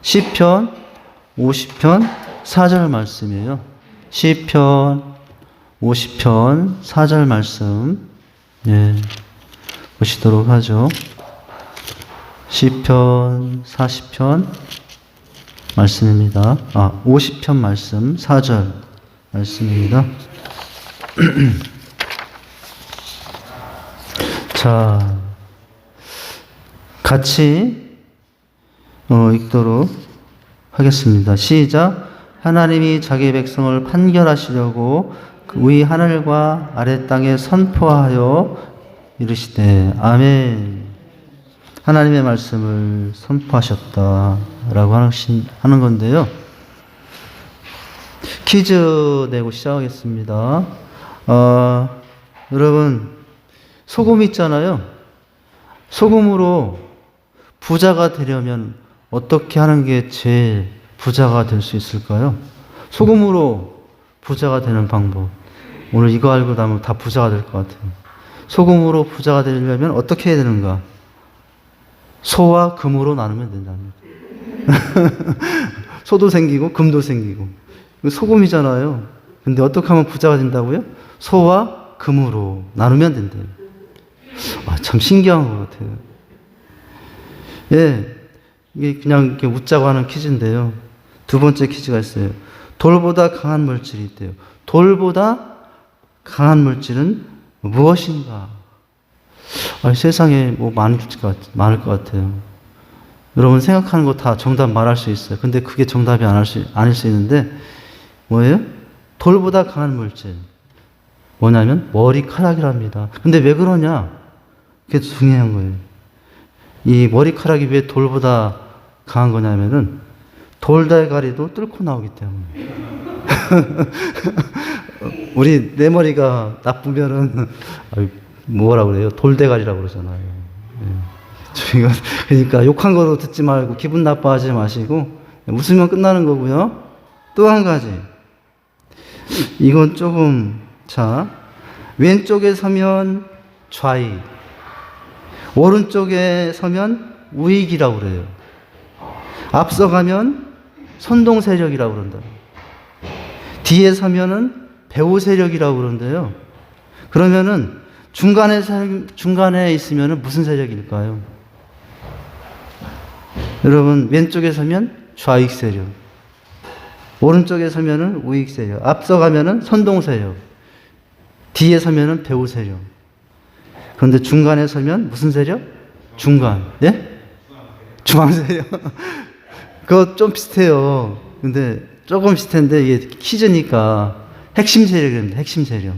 시편 50편 4절 말씀이에요. 시편 50편 4절 말씀. 예. 보시도록 하죠. 시편 40편 말씀입니다. 50편 말씀 4절 말씀입니다. 자, 같이 읽도록 하겠습니다. 시작. 하나님이 자기 백성을 판결하시려고 위 하늘과 아래 땅에 선포하여 이르시되 아멘. 하나님의 말씀을 선포하셨다라고 하는 건데요. 퀴즈 내고 시작하겠습니다. 여러분, 소금 있잖아요. 소금으로 부자가 되려면 어떻게 하는 게 제일 부자가 될 수 있을까요? 소금으로 부자가 되는 방법. 오늘 이거 알고 나면 다 부자가 될 것 같아요. 소금으로 부자가 되려면 어떻게 해야 되는가? 소와 금으로 나누면 된답니다. 소도 생기고 금도 생기고. 소금이잖아요. 근데 어떻게 하면 부자가 된다고요? 소와 금으로 나누면 된대요. 참 신기한 것 같아요. 예, 이게 그냥 이렇게 웃자고 하는 퀴즈인데요. 두 번째 퀴즈가 있어요. 돌보다 강한 물질이 있대요. 돌보다 강한 물질은 무엇인가? 세상에 뭐 많을 것 같아요. 여러분 생각하는 거 다 정답 말할 수 있어요. 근데 그게 정답이 아닐 수 있는데, 뭐예요? 돌보다 강한 물질. 뭐냐면 머리카락이랍니다. 근데 왜 그러냐? 그게 중요한 거예요. 이 머리카락이 왜 돌보다 강한 거냐면은 돌대가리도 뚫고 나오기 때문에. 내 머리가 나쁘면은 뭐라고 그래요? 돌대가리라고 그러잖아요. 그러니까 욕한 거로 듣지 말고 기분 나빠하지 마시고 웃으면 끝나는 거고요. 또 한 가지. 이건 조금, 왼쪽에 서면 좌익, 오른쪽에 서면 우익이라고 그래요. 앞서가면 선동 세력이라고 그런다. 뒤에 서면은 배후 세력이라고 그러는데요. 그러면은 중간에 있으면은 무슨 세력일까요? 여러분, 왼쪽에 서면 좌익 세력, 오른쪽에 서면은 우익 세력, 앞서가면은 선동 세력, 뒤에 서면은 배후 세력. 그런데 중간에 서면 무슨 세력? 중간. 예? 중앙 세력. 그거 좀 비슷해요. 근데 조금 비슷한데 이게 퀴즈니까 핵심 세력입니다. 핵심 세력.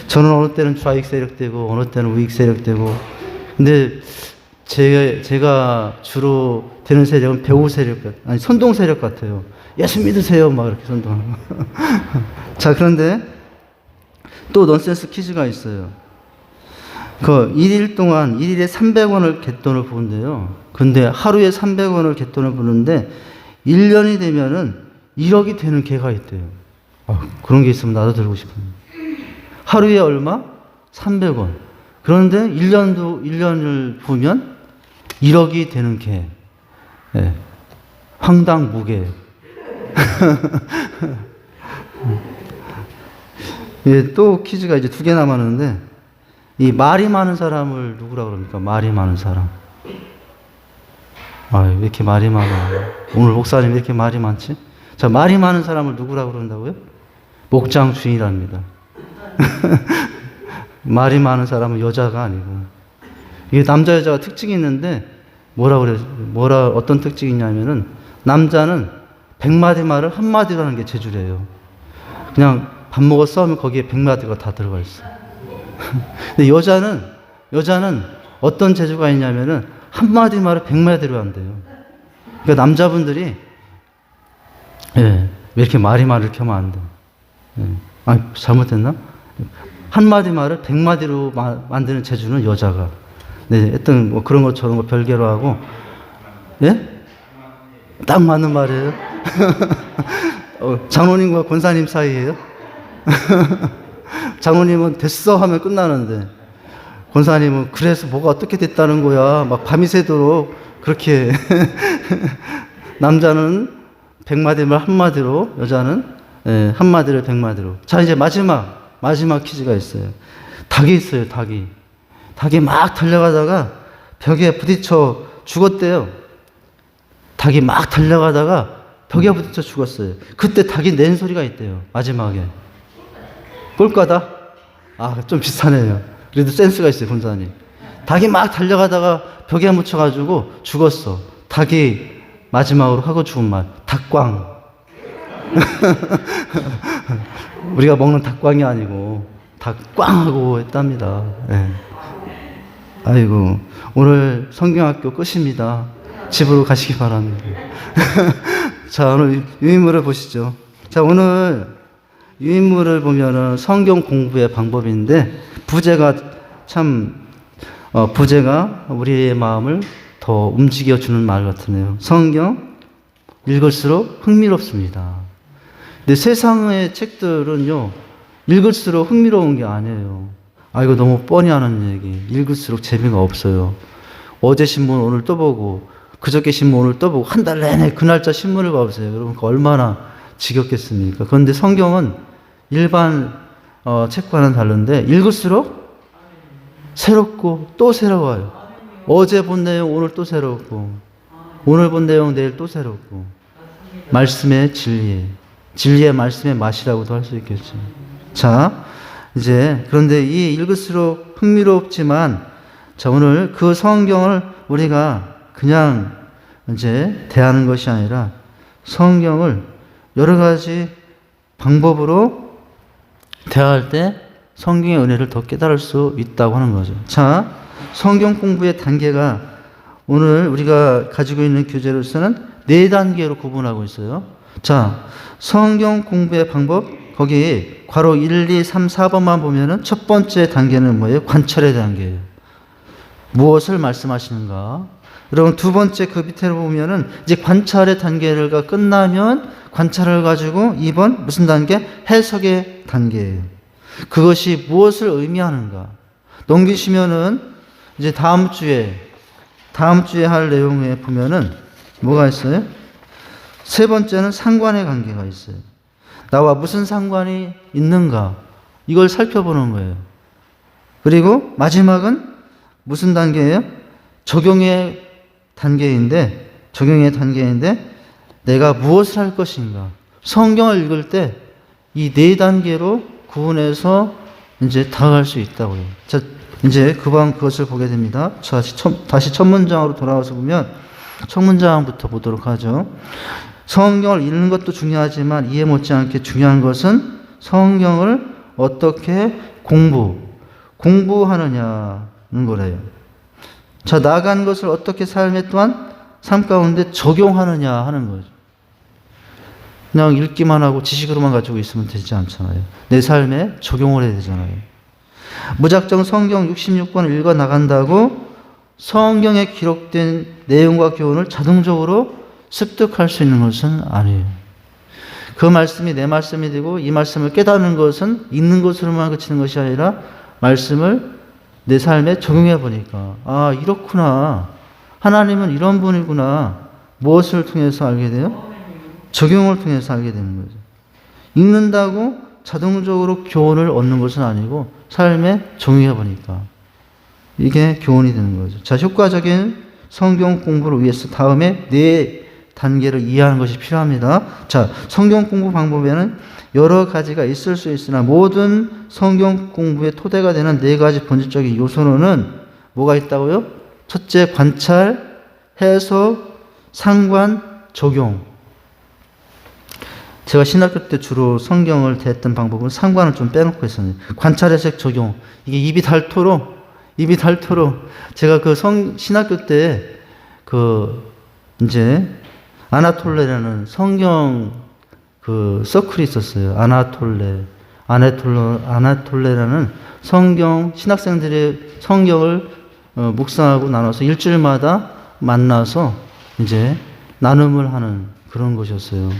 저는 어느 때는 좌익 세력 되고 어느 때는 우익 세력 되고. 근데 제가 주로 되는 세력은 배후 세력 선동 세력 같아요. 예수 믿으세요. 막 이렇게 선동하는 거. 자, 그런데 또 넌센스 퀴즈가 있어요. 그 1일 동안 1일에 300원을 갯돈을 부은데요. 근데 하루에 300원을 갯돈을 부는데 1년이 되면은 1억이 되는 개가 있대요. 그런 게 있으면 나도 들고 싶은데. 하루에 얼마? 300원. 그런데 1년을 부으면 1억이 되는 개. 네. 황당무계. 예, 또 퀴즈가 이제 2개 남았는데, 이 말이 많은 사람을 누구라고 그럽니까? 말이 많은 사람. 왜 이렇게 말이 많아? 오늘 목사님 왜 이렇게 말이 많지? 자, 말이 많은 사람을 누구라고 그런다고요? 목장 주인이랍니다. 말이 많은 사람은 여자가 아니고. 이게 남자, 여자가 특징이 있는데, 어떤 특징이 있냐면은, 남자는 100마디 말을 한마디로 하는 게 재주래요. 그냥 밥 먹었어 하면 거기에 100마디가 다 들어가 있어. 근데 여자는 어떤 재주가 있냐면은, 한마디 말을 100마디로 한대요. 그러니까 남자분들이, 왜 이렇게 말이 많을 이렇게 하면 안 돼. 잘못했나? 한마디 말을 100마디로 만드는 재주는 여자가. 네, 하여튼 뭐 그런 거 저런 거 별개로 하고. 예? 딱 맞는 말이에요. 장로님과 권사님 사이예요? 장로님은 됐어 하면 끝나는데 권사님은 그래서 뭐가 어떻게 됐다는 거야 막 밤이 새도록 그렇게 남자는 100마디를 한마디로, 여자는 한마디를 100마디로. 자, 이제 마지막 퀴즈가 있어요. 닭이 있어요, 닭이. 닭이 막 달려가다가 벽에 부딪혀 죽었대요. 닭이 막 달려가다가 벽에 부딪혀 죽었어요. 그때 닭이 낸 소리가 있대요, 마지막에. 꼴까다? 아, 좀 비슷하네요. 그래도 센스가 있어요, 본사님. 닭이 막 달려가다가 벽에 묻혀가지고 죽었어. 닭이 마지막으로 하고 죽은 말, 닭광. 우리가 먹는 닭광이 아니고 닭광하고 했답니다. 네. 아이고, 오늘 성경학교 끝입니다. 집으로 가시기 바랍니다. 자, 오늘 유인물을 보시죠. 자, 오늘 유인물을 보면은 성경 공부의 방법인데, 부제가 우리의 마음을 더 움직여주는 말 같으네요. 성경 읽을수록 흥미롭습니다. 근데 세상의 책들은요, 읽을수록 흥미로운 게 아니에요. 아, 이거 너무 뻔히 하는 얘기. 읽을수록 재미가 없어요. 어제 신문 오늘 또 보고, 그저께 신문 오늘 또 보고, 한 달 내내 그 날짜 신문을 봐보세요. 여러분, 얼마나 지겹겠습니까? 그런데 성경은 일반 책과는 다른데, 읽을수록 새롭고 또 새로워요. 어제 본 내용 오늘 또 새롭고, 오늘 본 내용 내일 또 새롭고, 말씀의 진리의 말씀의 맛이라고도 할 수 있겠죠. 자, 이제 그런데 이 읽을수록 흥미롭지만, 자, 오늘 그 성경을 우리가 그냥 이제 대하는 것이 아니라 성경을 여러 가지 방법으로 대할 때 성경의 은혜를 더 깨달을 수 있다고 하는 거죠. 자, 성경 공부의 단계가 오늘 우리가 가지고 있는 교재로서는 4단계로 구분하고 있어요. 자, 성경 공부의 방법, 거기 괄호 1, 2, 3, 4번만 보면은 첫 번째 단계는 뭐예요? 관찰의 단계예요. 무엇을 말씀하시는가? 여러분, 두 번째 그 밑에로 보면은 이제 관찰의 단계가 끝나면 관찰을 가지고 2번 무슨 단계? 해석의 단계예요. 그것이 무엇을 의미하는가? 넘기시면은 이제 다음 주에 할 내용에 보면은 뭐가 있어요? 세 번째는 상관의 관계가 있어요. 나와 무슨 상관이 있는가? 이걸 살펴보는 거예요. 그리고 마지막은 무슨 단계예요? 적용의 단계인데 내가 무엇을 할 것인가? 성경을 읽을 때 이 4단계로 구분해서 이제 다가갈 수 있다고요. 자, 이제 그것을 보게 됩니다. 다시 첫 문장으로 돌아와서 보면 첫 문장부터 보도록 하죠. 성경을 읽는 것도 중요하지만 이해 못지않게 중요한 것은 성경을 어떻게 공부하느냐는 거래요. 자, 나간 것을 어떻게 삶에 또한 삶 가운데 적용하느냐 하는 거죠. 그냥 읽기만 하고 지식으로만 가지고 있으면 되지 않잖아요. 내 삶에 적용을 해야 되잖아요. 무작정 성경 66권을 읽어 나간다고 성경에 기록된 내용과 교훈을 자동적으로 습득할 수 있는 것은 아니에요. 그 말씀이 내 말씀이 되고 이 말씀을 깨닫는 것은 읽는 것으로만 그치는 것이 아니라 말씀을 내 삶에 적용해 보니까, 아, 이렇구나. 하나님은 이런 분이구나. 무엇을 통해서 알게 돼요? 적용을 통해서 알게 되는 거죠. 읽는다고 자동적으로 교훈을 얻는 것은 아니고 삶에 적용해 보니까 이게 교훈이 되는 거죠. 자, 효과적인 성경 공부를 위해서 다음에 4단계를 이해하는 것이 필요합니다. 자, 성경 공부 방법에는 여러 가지가 있을 수 있으나 모든 성경 공부의 토대가 되는 4가지 본질적인 요소로는 뭐가 있다고요? 첫째, 관찰, 해석, 상관, 적용. 제가 신학교 때 주로 성경을 대했던 방법은 상관을 좀 빼놓고 했었는데, 관찰, 해석, 적용. 이게 입이 닳도록 제가 신학교 때 이제 아나톨레라는 성경 서클이 있었어요. 아나톨레라는 신학생들의 성경을 묵상하고 나눠서 일주일마다 만나서 이제 나눔을 하는 그런 것이었어요.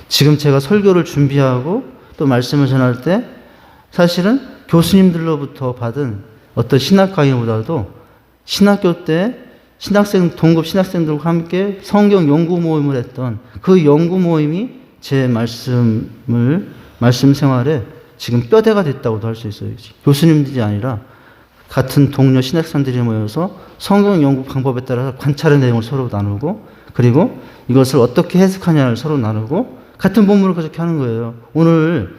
지금 제가 설교를 준비하고 또 말씀을 전할 때 사실은 교수님들로부터 받은 어떤 신학 강의보다도 신학교 때 동급 신학생들과 함께 성경 연구 모임을 했던 그 연구 모임이 제 말씀 생활에 지금 뼈대가 됐다고도 할 수 있어요. 교수님들이 아니라 같은 동료 신학생들이 모여서 성경 연구 방법에 따라서 관찰의 내용을 서로 나누고, 그리고 이것을 어떻게 해석하냐를 서로 나누고, 같은 본문을 그렇게 하는 거예요. 오늘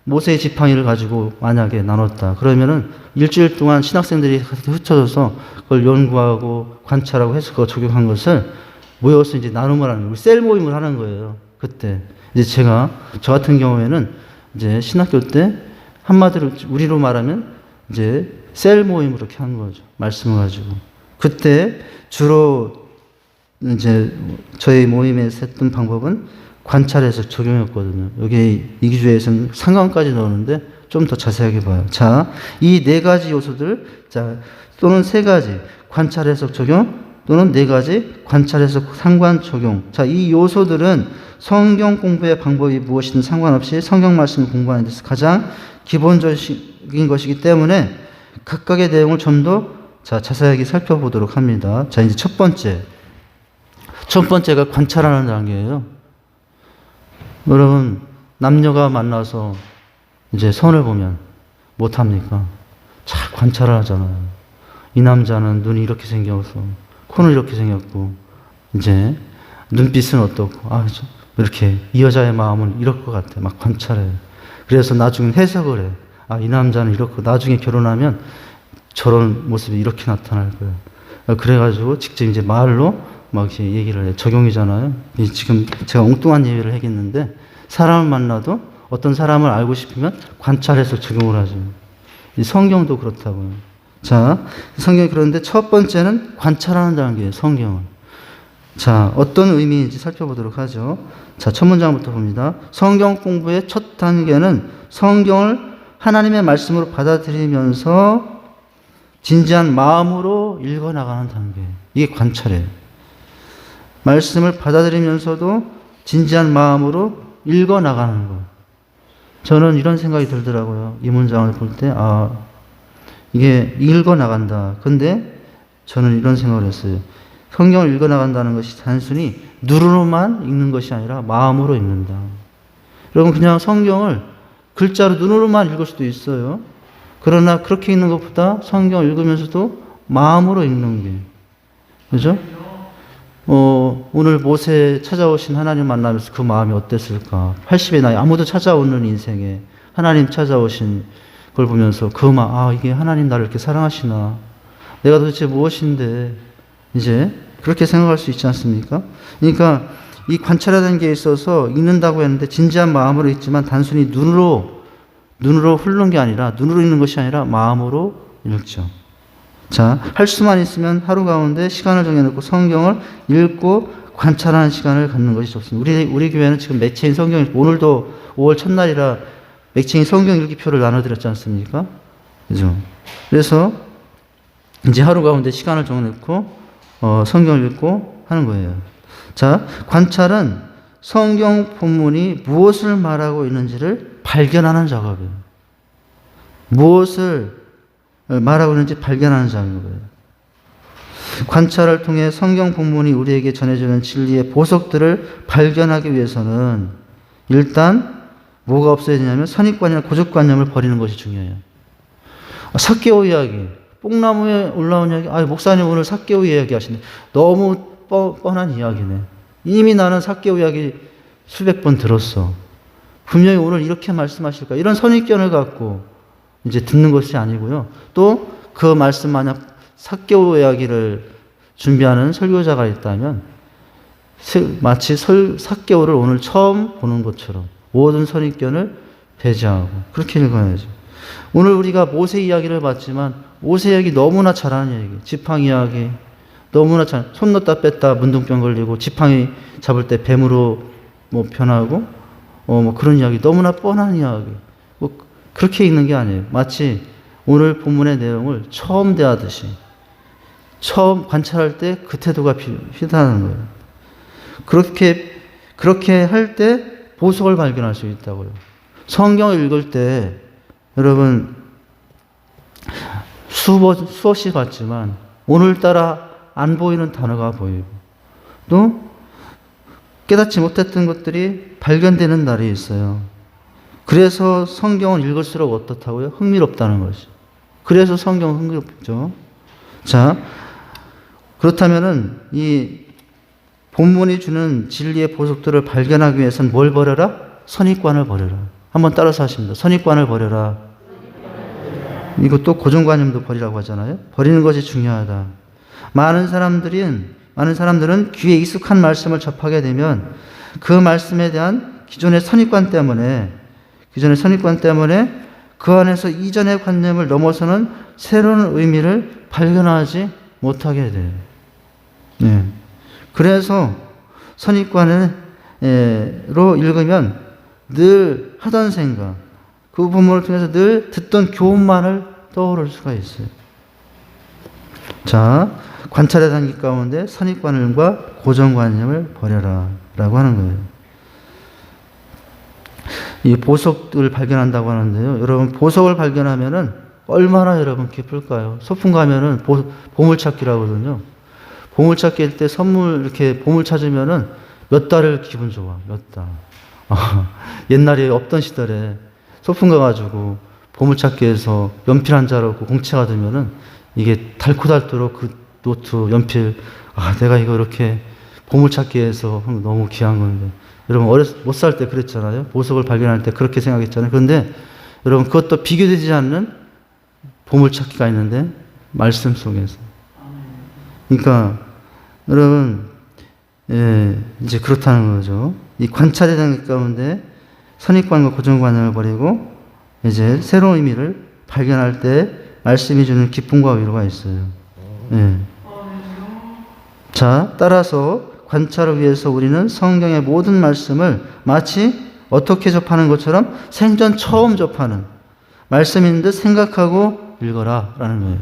모세의 지팡이를 가지고 만약에 나눴다. 그러면은 일주일 동안 신학생들이 흩어져서 그걸 연구하고 관찰하고 해석하고 적용한 것을 모여서 이제 나눔을 하는 거예요. 셀 모임을 하는 거예요. 그때. 이제 저 같은 경우에는 이제 신학교 때 한마디로 우리로 말하면 이제 셀 모임으로 이렇게 한 거죠. 말씀을 가지고. 그때 주로 이제 저희 모임에서 했던 방법은 관찰해서 적용했거든요. 여기 이 기주에서는 상관까지 넣었는데 좀 더 자세하게 봐요. 자, 이 네 가지 요소들, 자, 또는 세 가지 관찰 해석 적용, 또는 네 가지 관찰 해석 상관 적용. 자, 이 요소들은 성경 공부의 방법이 무엇이든 상관없이 성경 말씀을 공부하는 데서 가장 기본적인 것이기 때문에 각각의 내용을 좀 더 자세하게 살펴보도록 합니다. 자, 이제 첫 번째가 관찰하는 단계예요. 여러분, 남녀가 만나서 이제 선을 보면 못합니까? 잘 관찰을 하잖아요. 이 남자는 눈이 이렇게 생겨서, 코는 이렇게 생겼고, 이제 눈빛은 어떻고, 이렇게 이 여자의 마음은 이럴 것 같아. 막 관찰해. 그래서 나중에 해석을 해. 이 남자는 이렇고, 나중에 결혼하면 저런 모습이 이렇게 나타날 거야. 그래가지고 직접 이제 말로 막 이렇게 얘기를 해. 적용이잖아요. 지금 제가 엉뚱한 예를 하겠는데, 사람을 만나도 어떤 사람을 알고 싶으면 관찰해서 적용을 하죠. 이 성경도 그렇다고요. 자, 성경이 그런데 첫 번째는 관찰하는 단계예요, 성경을. 자, 어떤 의미인지 살펴보도록 하죠. 자, 첫 문장부터 봅니다. 성경 공부의 첫 단계는 성경을 하나님의 말씀으로 받아들이면서 진지한 마음으로 읽어나가는 단계. 이게 관찰이에요. 말씀을 받아들이면서도 진지한 마음으로 읽어나가는 것. 저는 이런 생각이 들더라고요. 이 문장을 볼 때, 이게 읽어나간다. 근데 저는 이런 생각을 했어요. 성경을 읽어나간다는 것이 단순히 눈으로만 읽는 것이 아니라 마음으로 읽는다. 여러분, 그냥 성경을 글자로 눈으로만 읽을 수도 있어요. 그러나 그렇게 읽는 것보다 성경을 읽으면서도 마음으로 읽는 게. 그죠? 오늘 모세 찾아오신 하나님 만나면서 그 마음이 어땠을까? 80의 나이, 아무도 찾아오는 인생에 하나님 찾아오신 걸 보면서 그 마음, 이게 하나님 나를 이렇게 사랑하시나? 내가 도대체 무엇인데? 이제 그렇게 생각할 수 있지 않습니까? 그러니까 이 관찰하는 게 있어서 읽는다고 했는데 진지한 마음으로 읽지만 단순히 눈으로 훑는 게 아니라, 눈으로 읽는 것이 아니라 마음으로 읽죠. 자, 할 수만 있으면 하루 가운데 시간을 정해놓고 성경을 읽고 관찰하는 시간을 갖는 것이 좋습니다. 우리 교회는 지금 매체인 성경, 오늘도 5월 첫날이라 매체인 성경 읽기표를 나눠드렸지 않습니까? 그죠? 그래서 이제 하루 가운데 시간을 정해놓고 성경을 읽고 하는 거예요. 자, 관찰은 성경 본문이 무엇을 말하고 있는지를 발견하는 작업이에요. 무엇을 말하고 있는지 발견하는 작업이에요. 관찰을 통해 성경 본문이 우리에게 전해주는 진리의 보석들을 발견하기 위해서는 일단 뭐가 없어야 되냐면 선입관이나 고정관념을 버리는 것이 중요해요. 삭개오 이야기, 뽕나무에 올라온 이야기, 목사님 오늘 삭개오 이야기 하시네. 너무 뻔한 이야기네. 이미 나는 삭개오 이야기 수백 번 들었어. 분명히 오늘 이렇게 말씀하실까? 이런 선입견을 갖고 이제 듣는 것이 아니고요. 또 그 말씀 만약 삭개오 이야기를 준비하는 설교자가 있다면 마치 삭개오를 오늘 처음 보는 것처럼 모든 선입견을 배제하고 그렇게 읽어야죠. 오늘 우리가 모세 이야기를 봤지만 모세 이야기 너무나 잘하는 이야기, 지팡이 이야기 너무나 잘, 손 넣었다 뺐다 문둥병 걸리고 지팡이 잡을 때 뱀으로 변하고 그런 이야기 너무나 뻔한 이야기. 그렇게 읽는 게 아니에요. 마치 오늘 본문의 내용을 처음 대하듯이 처음 관찰할 때 그 태도가 필요하다는 거예요. 그렇게 할 때 보석을 발견할 수 있다고요. 성경을 읽을 때 여러분 수없이 봤지만 오늘따라 안 보이는 단어가 보이고 또 깨닫지 못했던 것들이 발견되는 날이 있어요. 그래서 성경을 읽을수록 어떻다고요? 흥미롭다는 것이. 그래서 성경은 흥미롭죠. 자, 그렇다면은 이 본문이 주는 진리의 보석들을 발견하기 위해서는 뭘 버려라? 선입관을 버려라. 한번 따라서 하십니다. 선입관을 버려라. 이것도 고정관념도 버리라고 하잖아요. 버리는 것이 중요하다. 많은 사람들은 귀에 익숙한 말씀을 접하게 되면 그 말씀에 대한 기존의 선입관 때문에 그 안에서 이전의 관념을 넘어서는 새로운 의미를 발견하지 못하게 돼요. 네. 그래서 선입관으로 읽으면 늘 하던 생각, 그 부분을 통해서 늘 듣던 교훈만을 떠오를 수가 있어요. 자, 관찰의 단계 가운데 선입관과 고정관념을 버려라 라고 하는 거예요. 이 보석을 발견한다고 하는데요. 여러분, 보석을 발견하면은 얼마나 여러분 기쁠까요? 소풍 가면은 보물찾기라고 하거든요. 보물찾기일 때 선물 이렇게 보물 찾으면은 몇 달을 기분 좋아. 몇 달. 옛날에 없던 시절에 소풍 가가지고 보물찾기에서 연필 한 자루 그 공채가 들면은 이게 닳고 그 노트, 연필, 내가 이거 이렇게 보물찾기에서 너무 귀한 건데. 여러분, 못 살 때 그랬잖아요. 보석을 발견할 때 그렇게 생각했잖아요. 그런데 여러분, 그것도 비교되지 않는 보물찾기가 있는데, 말씀 속에서. 그러니까, 여러분, 이제 그렇다는 거죠. 이 관찰의 단계 가운데 선입관과 고정관념을 버리고, 이제 새로운 의미를 발견할 때 말씀이 주는 기쁨과 위로가 있어요. 자, 따라서 관찰을 위해서 우리는 성경의 모든 말씀을 마치 어떻게 접하는 것처럼 생전 처음 접하는 말씀인 듯 생각하고 읽어라 라는 거예요.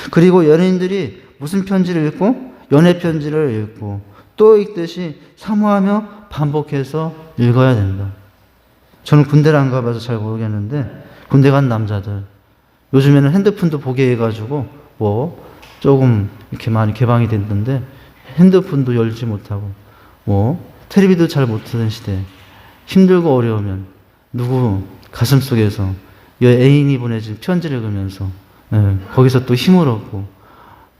그리고 연예인들이 무슨 편지를 읽고 연애 편지를 읽고 또 읽듯이 사모하며 반복해서 읽어야 된다. 저는 군대를 안 가봐서 잘 모르겠는데 군대 간 남자들 요즘에는 핸드폰도 보게 해가지고 뭐 조금 이렇게 많이 개방이 됐는데 핸드폰도 열지 못하고 텔레비도 잘 못 트는 시대 힘들고 어려우면 누구 가슴 속에서 애인이 보내준 편지를 읽으면서 거기서 또 힘을 얻고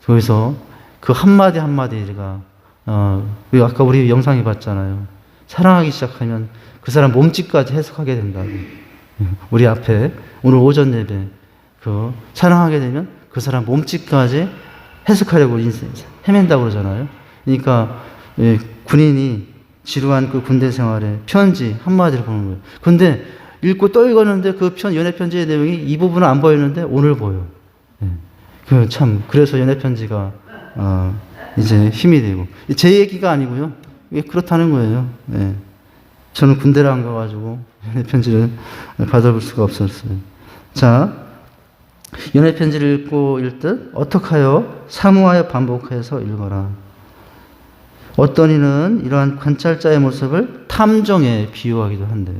거기서 그 한마디 한마디가 아까 우리 영상에 봤잖아요. 사랑하기 시작하면 그 사람 몸짓까지 해석하게 된다고. 우리 앞에 오늘 오전 예배 사랑하게 되면 그 사람 몸짓까지 해석하려고 헤맨다고 그러잖아요. 그러니까 군인이 지루한 그 군대 생활에 편지 한마디를 보는 거예요. 근데 읽고 또 읽었는데 연애 편지의 내용이 이 부분은 안 보였는데 오늘 보여. 그래서 연애 편지가 이제 힘이 되고 제 얘기가 아니고요. 그렇다는 거예요. 저는 군대를 안 가가지고 연애 편지를 받아볼 수가 없었어요. 자, 연애 편지를 읽고 읽듯 어떻게 하여 사모하여 반복해서 읽어라. 어떤 이는 이러한 관찰자의 모습을 탐정에 비유하기도 한대요.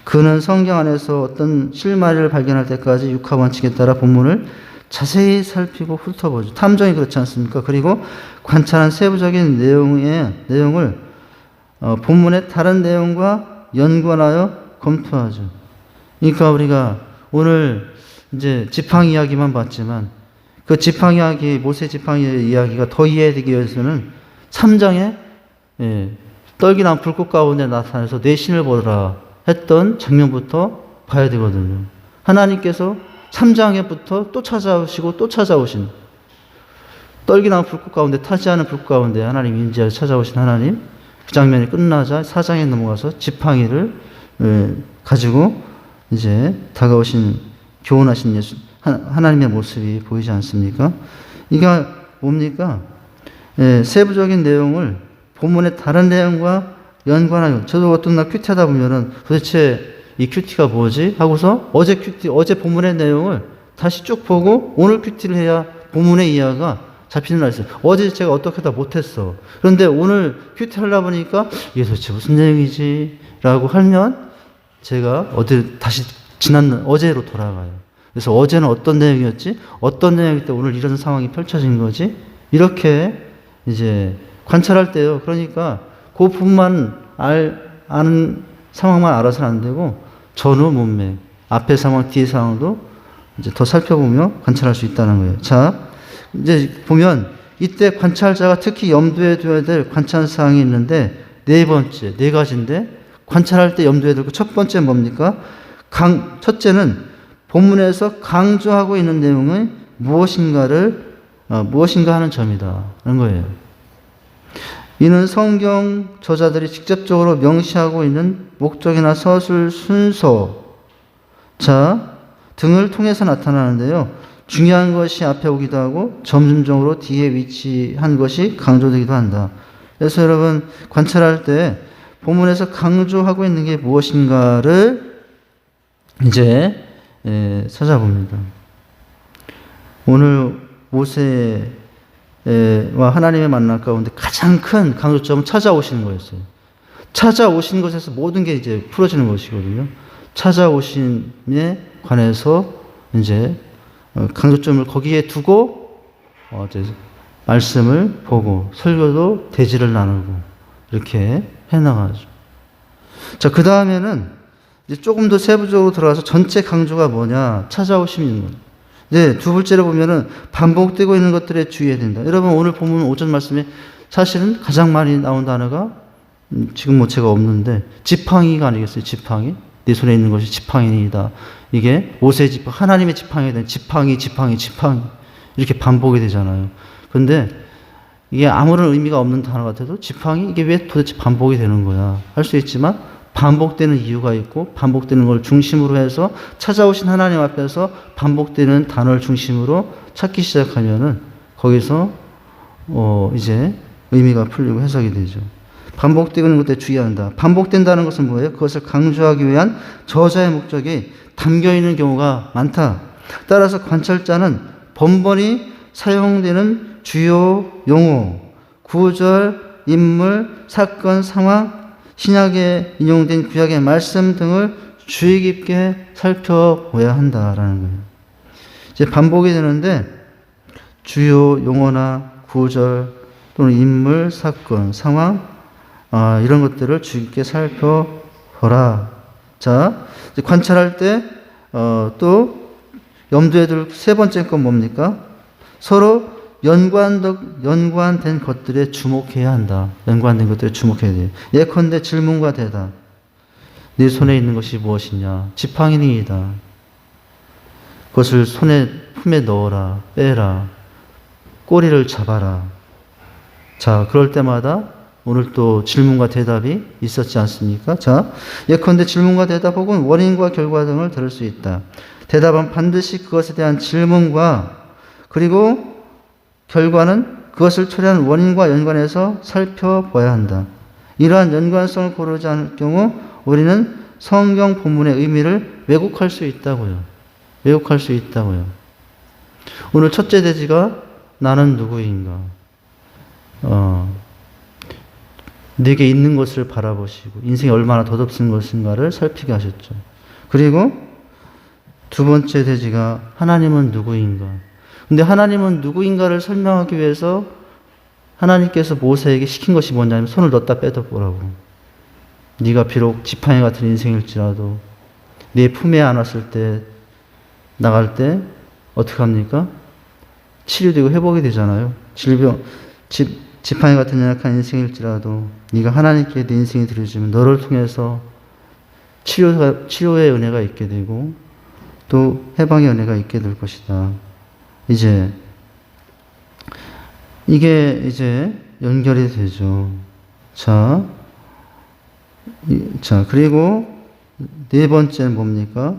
그는 성경 안에서 어떤 실마리를 발견할 때까지 육하 원칙에 따라 본문을 자세히 살피고 훑어보죠. 탐정이 그렇지 않습니까? 그리고 관찰한 세부적인 내용을 본문의 다른 내용과 연관하여 검토하죠. 그러니까 우리가 오늘 이제 지팡이 이야기만 봤지만 그 지팡이 이야기, 모세 지팡이 이야기가 더 이해되기 위해서는 3장에 떨기나무 불꽃 가운데 나타나서 내 신을 보라 했던 장면부터 봐야 되거든요. 하나님께서 3장에부터 또 찾아오신 떨기나무 불꽃 가운데 타지 않은 불꽃 가운데 하나님 임재하여 찾아오신 하나님 그 장면이 끝나자 4장에 넘어가서 지팡이를 가지고 이제 다가오신 교훈하신 예수 하나님의 모습이 보이지 않습니까? 이게 뭡니까? 세부적인 내용을 본문의 다른 내용과 연관하여 저도 어떤 날 큐티하다 보면은 도대체 이 큐티가 뭐지? 하고서 어제 본문의 내용을 다시 쭉 보고 오늘 큐티를 해야 본문의 이해가 잡히는 날이 있어요. 어제 제가 어떻게 다 못했어. 그런데 오늘 큐티 하려고 보니까 이게 도대체 무슨 내용이지? 라고 하면 제가 다시 어제로 돌아가요. 그래서 어제는 어떤 내용이었지? 어떤 내용일 때 오늘 이런 상황이 펼쳐진 거지? 이렇게 이제 관찰할 때요. 그러니까 그 부분만 아는 상황만 알아서는 안 되고 전후 문맥, 앞의 상황, 뒤의 상황도 이제 더 살펴보며 관찰할 수 있다는 거예요. 자, 이제 보면 이때 관찰자가 특히 염두에 둬야 될 관찰 사항이 있는데 네 가지인데 관찰할 때 염두에 두고 첫 번째 뭡니까? 첫째는 본문에서 강조하고 있는 내용은 무엇인가 하는 점이다. 라는 거예요. 이는 성경 저자들이 직접적으로 명시하고 있는 목적이나 서술 순서, 등을 통해서 나타나는데요. 중요한 것이 앞에 오기도 하고 점진적으로 뒤에 위치한 것이 강조되기도 한다. 그래서 여러분 관찰할 때 본문에서 강조하고 있는 게 무엇인가를 이제 찾아봅니다. 오늘 모세와 하나님의 만남 가운데 가장 큰 강조점은 찾아오시는 거였어요. 찾아오신 것에서 모든 게 이제 풀어지는 것이거든요. 찾아오심에 관해서 이제 강조점을 거기에 두고 이제 말씀을 보고 설교도 대지를 나누고 이렇게 해나가죠. 자, 그 다음에는 이제 조금 더 세부적으로 들어가서 전체 강조가 뭐냐 찾아오심이 있는 거예요. 이제 두 번째로 보면은 반복되고 있는 것들에 주의해야 된다. 여러분 오늘 보면 오전 말씀에 사실은 가장 많이 나온 단어가 지금 뭐 제가 없는데 지팡이가 아니겠어요? 지팡이. 내 손에 있는 것이 지팡이다. 이게 모세의 지팡이, 하나님의 지팡이에 대한 지팡이 이렇게 반복이 되잖아요. 근데 이게 아무런 의미가 없는 단어 같아도 지팡이 이게 왜 도대체 반복이 되는 거야 할 수 있지만 반복되는 이유가 있고 반복되는 걸 중심으로 해서 찾아오신 하나님 앞에서 반복되는 단어를 중심으로 찾기 시작하면은 거기서 이제 의미가 풀리고 해석이 되죠. 반복되는 것에 주의한다. 반복된다는 것은 뭐예요? 그것을 강조하기 위한 저자의 목적이 담겨 있는 경우가 많다. 따라서 관찰자는 번번이 사용되는 주요 용어, 구절, 인물, 사건, 상황, 신약에 인용된 구약의 말씀 등을 주의 깊게 살펴보아야 한다라는 거예요. 이제 반복이 되는데 주요 용어나 구절 또는 인물, 사건, 상황 이런 것들을 주의 깊게 살펴보라. 자, 이제 관찰할 때 또 염두에 둘 세 번째 건 뭡니까? 서로 연관된 것들에 주목해야 한다. 연관된 것들에 주목해야 돼요. 예컨대 질문과 대답. 네 손에 있는 것이 무엇이냐? 지팡이니이다. 그것을 품에 넣어라. 빼라. 꼬리를 잡아라. 자, 그럴 때마다 오늘 또 질문과 대답이 있었지 않습니까? 자, 예컨대 질문과 대답 혹은 원인과 결과 등을 들을 수 있다. 대답은 반드시 그것에 대한 질문과 그리고 결과는 그것을 초래한 원인과 연관해서 살펴봐야 한다. 이러한 연관성을 고르지 않을 경우 우리는 성경 본문의 의미를 왜곡할 수 있다고요. 왜곡할 수 있다고요. 오늘 첫째 대지가 나는 누구인가? 내게 있는 것을 바라보시고 인생이 얼마나 덧없은 것인가를 살피게 하셨죠. 그리고 두 번째 대지가 하나님은 누구인가? 근데 하나님은 누구인가를 설명하기 위해서 하나님께서 모세에게 시킨 것이 뭐냐면 손을 넣었다 빼다 보라고. 네가 비록 지팡이 같은 인생일지라도 네 품에 안았을 때 나갈 때 어떻게 합니까? 치료되고 회복이 되잖아요. 지팡이 같은 연약한 인생일지라도 네가 하나님께 내 인생이 드려지면 너를 통해서 치료의 은혜가 있게 되고 또 해방의 은혜가 있게 될 것이다. 이게 이제 연결이 되죠. 자, 그리고 네 번째는 뭡니까?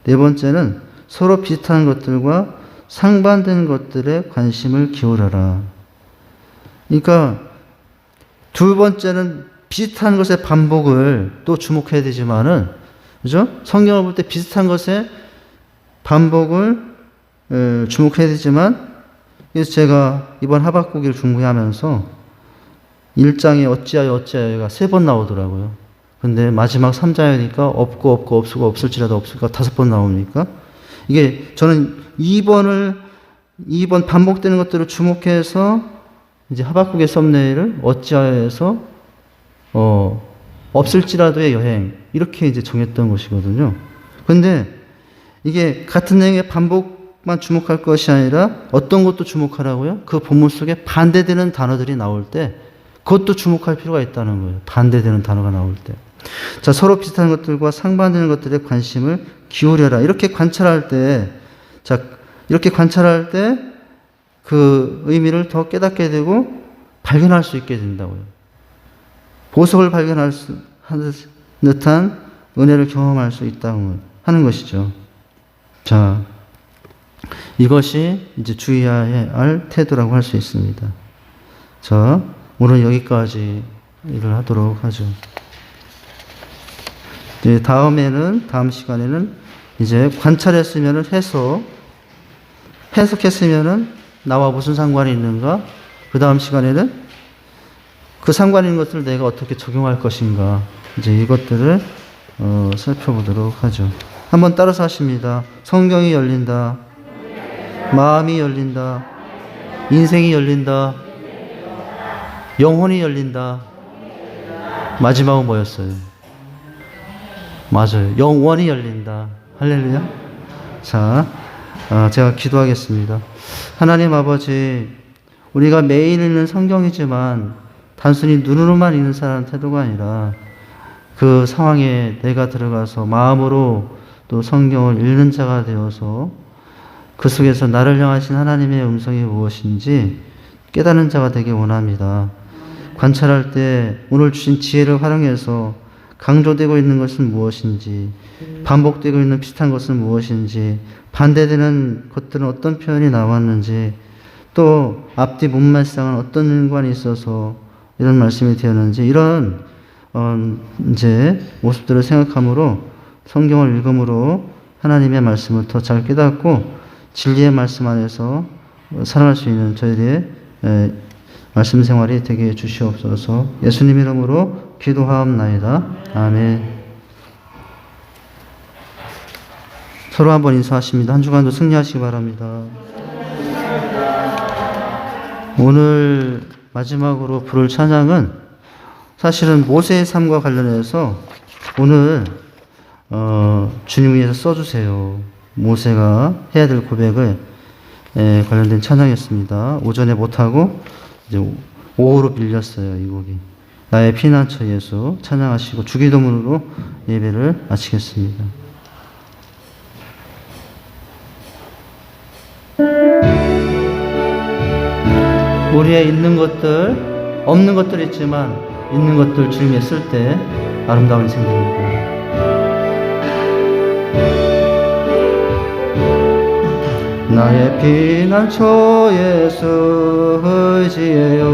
네 번째는 서로 비슷한 것들과 상반된 것들에 관심을 기울여라. 그러니까 두 번째는 비슷한 것의 반복을 또 주목해야 되지만은, 그죠? 성경을 볼 때 비슷한 것의 반복을 주목해야 되지만, 그래서 제가 이번 하박국을 중보하면서 1장에 어찌하여가 3번 나오더라고요. 근데 마지막 3장이니까 없고 없을지라도 없을까 5번 나옵니까? 이게 저는 2번 반복되는 것들을 주목해서 이제 하박국의 썸네일을 어찌하여서 없을지라도의 여행 이렇게 이제 정했던 것이거든요. 그런데 이게 같은 내용의 반복만 주목할 것이 아니라 어떤 것도 주목하라고요? 그 본문 속에 반대되는 단어들이 나올 때 그것도 주목할 필요가 있다는 거예요. 반대되는 단어가 나올 때. 자, 서로 비슷한 것들과 상반되는 것들에 관심을 기울여라. 이렇게 관찰할 때, 자, 이렇게 관찰할 때 그 의미를 더 깨닫게 되고 발견할 수 있게 된다고요. 보석을 발견할 수, 듯한 은혜를 경험할 수 있다고 하는 것이죠. 자, 이것이 이제 주의해야 할 태도라고 할 수 있습니다. 자, 오늘 여기까지 일을 하도록 하죠. 이제 다음 시간에는 이제 관찰했으면은 해석했으면은 나와 무슨 상관이 있는가? 그 다음 시간에는 그 상관 있는 것들을 내가 어떻게 적용할 것인가? 이제 이것들을 살펴보도록 하죠. 한번 따라서 하십니다. 성경이 열린다. 마음이 열린다. 인생이 열린다. 영혼이 열린다. 마지막은 뭐였어요? 맞아요. 영원이 열린다. 할렐루야. 자, 제가 기도하겠습니다. 하나님 아버지, 우리가 매일 읽는 성경이지만 단순히 눈으로만 읽는 사람 태도가 아니라 그 상황에 내가 들어가서 마음으로 또 성경을 읽는 자가 되어서 그 속에서 나를 향하신 하나님의 음성이 무엇인지 깨닫는 자가 되길 원합니다. 관찰할 때 오늘 주신 지혜를 활용해서 강조되고 있는 것은 무엇인지, 반복되고 있는 비슷한 것은 무엇인지, 반대되는 것들은 어떤 표현이 나왔는지, 또 앞뒤 문말상은 어떤 연관이 있어서 이런 말씀이 되었는지, 이런 이제 모습들을 생각함으로 성경을 읽음으로 하나님의 말씀을 더 잘 깨닫고 진리의 말씀 안에서 살아갈 수 있는 저희들의 말씀 생활이 되게 해주시옵소서. 예수님 이름으로 기도하옵나이다. 아멘. 서로 한번 인사하십니다. 한 주간도 승리하시기 바랍니다. 오늘 마지막으로 부를 찬양은 사실은 모세의 삶과 관련해서 오늘 주님 위해서 써주세요. 모세가 해야 될 고백을 관련된 찬양이었습니다. 오전에 못하고 이제 오후로 빌렸어요. 이 곡이. 나의 피난처 예수 찬양하시고 주기도문으로 예배를 마치겠습니다. 우리의 있는 것들, 없는 것들 있지만 있는 것들 주님에 쓸 때 아름다운 생깁니다. 나의 피난처 예수 의지해요.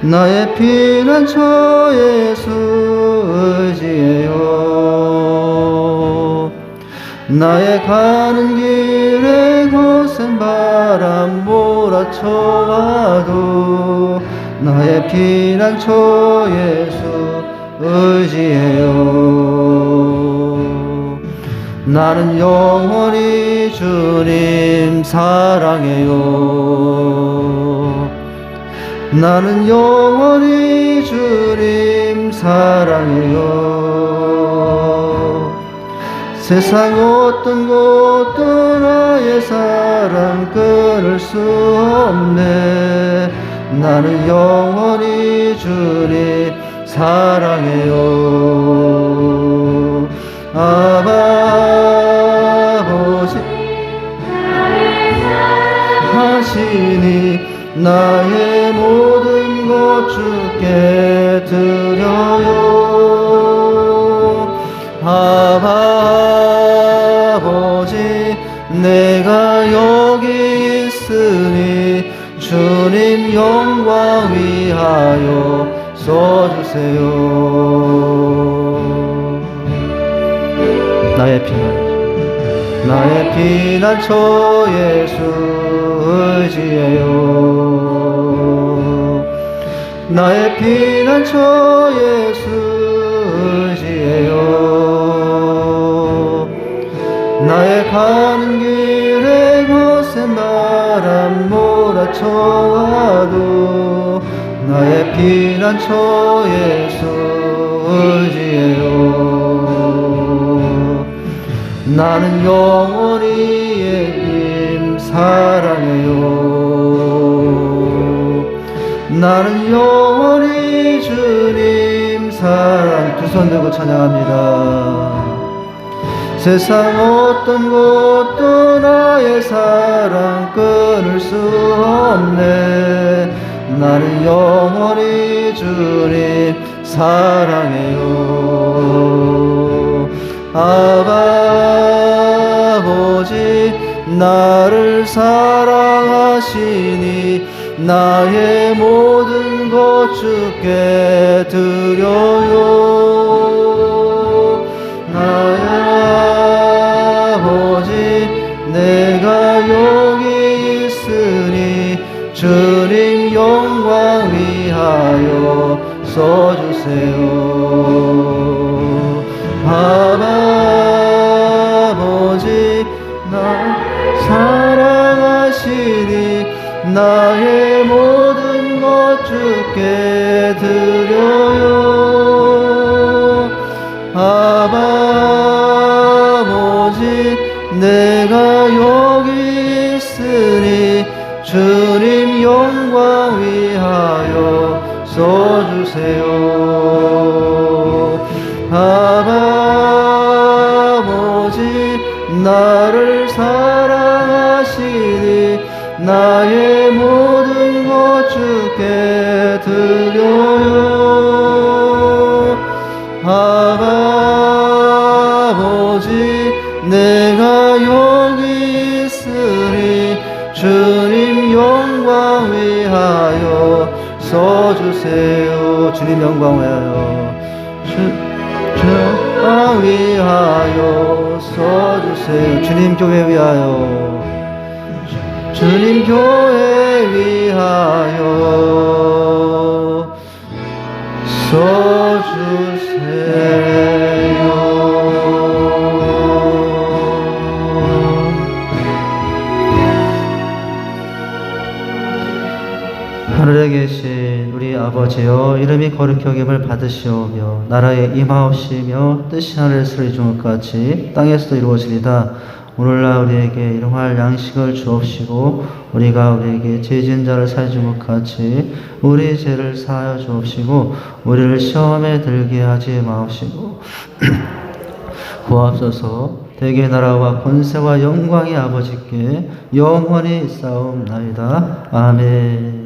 나의 피난처 예수 의지해요. 나의 가는 길에 거센 바람 몰아쳐와도 나의 피난처 예수 의지해요. 나는 영원히 주님 사랑해요. 나는 영원히 주님 사랑해요. 세상 어떤 것도 나의 사랑 끊을 수 없네. 나는 영원히 주님 사랑해요. 아버지 하시니 나의 모든 것 주께 드려요. 아버지 내가 여기 있으니 주님 영광 위하여 써주세요. 나의 피난처 예수 의지해요. 나의 피난처 예수 의지해요. 나의 가는 길에 거센 바람 몰아 처하도 나의 피난처에서 의지해요. 나는 영원히 예수님 사랑해요. 나는 영원히 주님 사랑. 두 손 들고 찬양합니다. 세상 어떤 것도 나의 사랑 끊을 수 없네. 나는 영원히 주님 사랑해요. 아버지 나를 사랑하시니 나의 모든 것 주께 드려요. 나의 아버지 내가 여기 있으니 주님 영광 위하여 써주세요. 아버지 나 사랑하시니 나의 모든 것 주께 드려요. 아버지 내가 여기 있으니 주님 영광 위하여 써주세요. 아버지 나를 사랑하시니 나의 모든 것 주께 드려요. 아버지 내가 여기 있으니 주님 영광 위하여 써주세요. 주님 영광 위하여 영광 위하여 써주세요. 주님 교회 위하여 주님 교회 위하여 써주세요. 하늘에 계신 우리 아버지여, 이름이 거룩히 여김을 받으시오며 나라에 임하옵시며 뜻이 하늘에서 이루어진 것 같이 땅에서도 이루어지리다. 오늘날 우리에게 일용할 양식을 주옵시고 우리가 우리에게 죄 지은 자를 사해 준 것 같이 우리 죄를 사하여 주옵시고 우리를 시험에 들게 하지 마옵시고 구하옵소서. 대개 나라와 권세와 영광이 아버지께 영원히 있사옵나이다. 아멘.